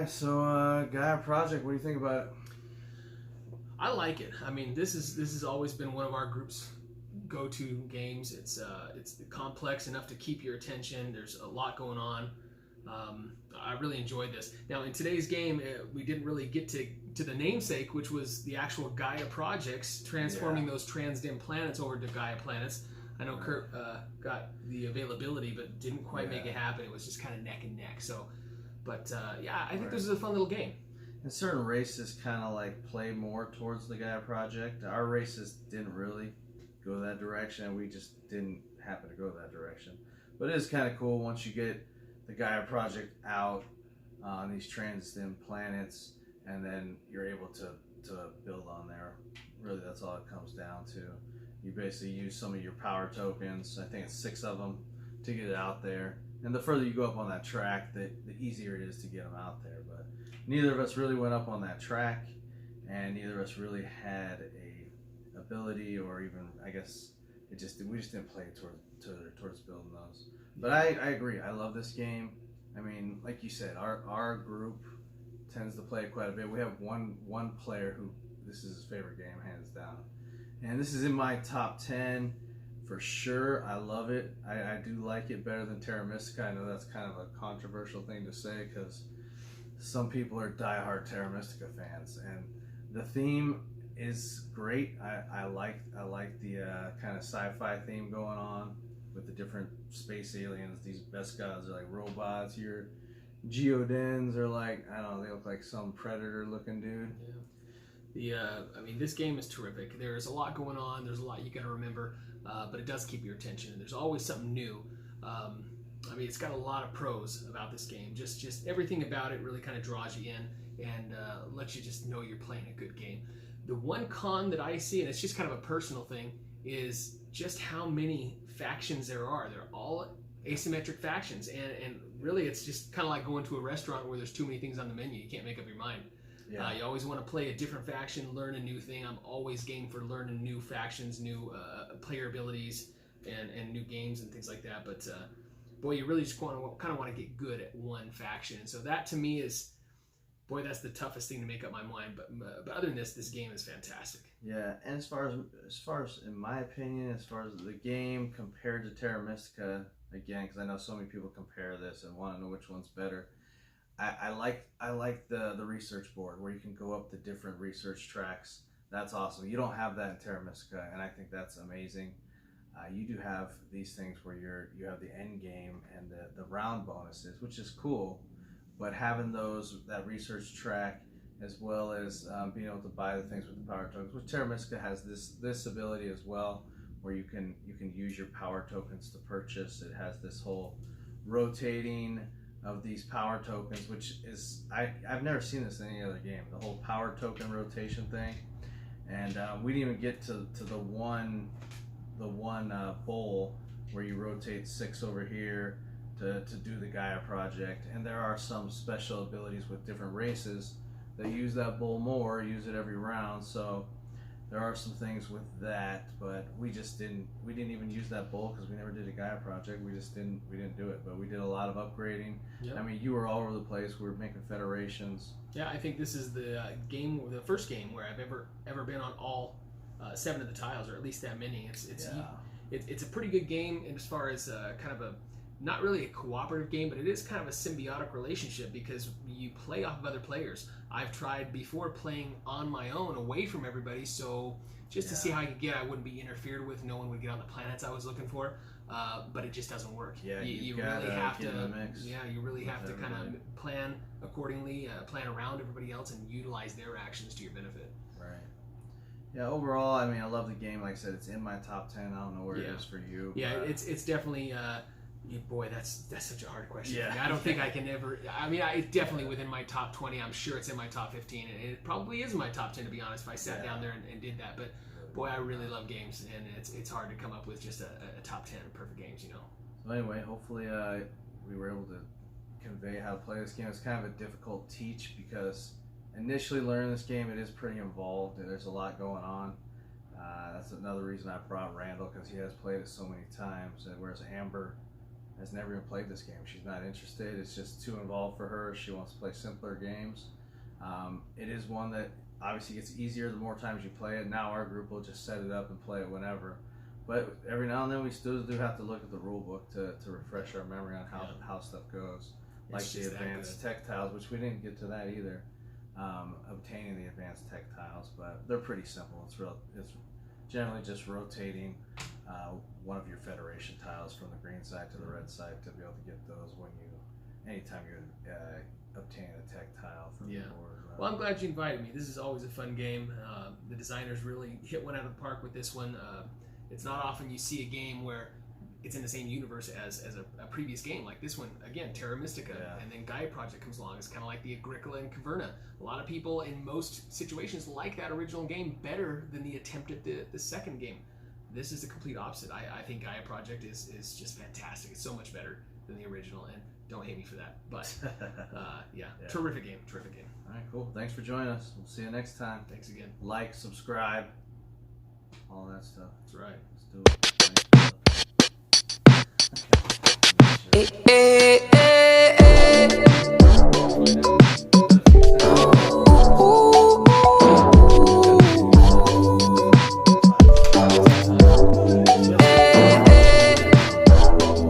right, so Gaia Project, what do you think about it? I like it. I mean, this has always been one of our group's go-to games. It's complex enough to keep your attention. There's a lot going on. I really enjoyed this. Now, in today's game, we didn't really get to the namesake, which was the actual Gaia projects, transforming those transdim planets over to Gaia planets. I know Kurt got the availability, but didn't quite make it happen. It was just kind of neck and neck. So, but yeah, I think this is a fun little game. And certain races kind of like play more towards the Gaia Project. Our races didn't really go that direction. We just didn't happen to go that direction. But it is kind of cool once you get the Gaia Project out on these transdim planets, and then you're able to build on there. Really, that's all it comes down to. You basically use some of your power tokens. I think it's 6 of them to get it out there. And the further you go up on that track, the easier it is to get them out there. But neither of us really went up on that track, and neither of us really had a ability, or even, I guess we just didn't play towards building those. But I agree. I love this game. I mean, like you said, our group tends to play it quite a bit. We have one player who this is his favorite game, hands down. And this is in my top 10 for sure. I love it. I do like it better than Terra Mystica. I know that's kind of a controversial thing to say because some people are diehard Terra Mystica fans, and the theme is great. I like the kind of sci-fi theme going on with the different space aliens. These best gods are like robots. Your Geodens are like, I don't know, they look like some predator looking dude. Yeah. I mean, this game is terrific. There's a lot going on. There's a lot you got to remember, but it does keep your attention. And there's always something new. I mean, it's got a lot of pros about this game. Just everything about it really kind of draws you in and lets you just know you're playing a good game. The one con that I see, and it's just kind of a personal thing, is just how many factions there are. They're all asymmetric factions, and really it's just kind of like going to a restaurant where there's too many things on the menu. You can't make up your mind. You always want to play a different faction, learn a new thing. I'm always game for learning new factions, new player abilities, and new games and things like that. But boy, you really just kind of want to get good at one faction. And so that to me is, boy, that's the toughest thing to make up my mind. But other than this game is fantastic. Yeah, and as far as in my opinion, as far as the game compared to Terra Mystica, again, because I know so many people compare this and want to know which one's better. I like the research board where you can go up the different research tracks. That's awesome. You don't have that in Terra Mystica, and I think that's amazing. You do have these things where you have the end game and the round bonuses, which is cool. But having that research track, as well as being able to buy the things with the power tokens, which Terra Mystica has this ability as well, where you can use your power tokens to purchase. It has this whole rotating of these power tokens, which is I've never seen this in any other game. The whole power token rotation thing, and we didn't even get to the one bowl where you rotate 6 over here to do the Gaia project. And there are some special abilities with different races that use that bowl more, use it every round. So there are some things with that, but we didn't even use that bowl because we never did a Gaia project. We didn't do it, but we did a lot of upgrading. Yep. I mean, you were all over the place. We were making federations. Yeah, I think this is the first game where I've ever been on all 7 of the tiles, or at least that many. It's a pretty good game as far as kind of a, not really a cooperative game, but it is kind of a symbiotic relationship because you play off of other players. I've tried before playing on my own away from everybody, so just to see how I could get, I wouldn't be interfered with, no one would get on the planets I was looking for, but it just doesn't work. Yeah, you really have to you really have to kind of plan accordingly, plan around everybody else and utilize their actions to your benefit. Right. Yeah, overall, I mean, I love the game. Like I said, it's in my top 10. I don't know where it is for you. Yeah, it's definitely... boy, that's such a hard question. Yeah. I don't think I can ever. I mean, it's definitely within my top 20. I'm sure it's in my top 15, and it probably is in my top 10 to be honest. If I sat down there and did that, but boy, I really love games, and it's hard to come up with just a top 10 perfect games, you know. So anyway, hopefully we were able to convey how to play this game. It's kind of a difficult teach because initially learning this game, it is pretty involved, and there's a lot going on. That's another reason I brought Randall, because he has played it so many times, and whereas Amber has never even played this game. She's not interested. It's just too involved for her. She wants to play simpler games. It is one that obviously gets easier the more times you play it. Now our group will just set it up and play it whenever. But every now and then we still do have to look at the rule book to refresh our memory on how stuff goes. Like the advanced tech tiles, which we didn't get to that either. Obtaining the advanced tech tiles, but they're pretty simple. It's generally just rotating one of your Federation tiles from the green side to the red side to be able to get those anytime you obtain a tech tile from the board. Well, I'm glad you invited me. This is always a fun game. The designers really hit one out of the park with this one. It's not often you see a game where it's in the same universe as a previous game like this one. Again, Terra Mystica, and then Gaia Project comes along. It's kind of like the Agricola and Caverna. A lot of people in most situations like that original game better than the attempt at the second game. This is the complete opposite. I think Gaia Project is just fantastic. It's so much better than the original, and don't hate me for that. But terrific game. All right, cool. Thanks for joining us. We'll see you next time. Thanks again. Like, subscribe, all that stuff. That's right. Let's do it. Thanks.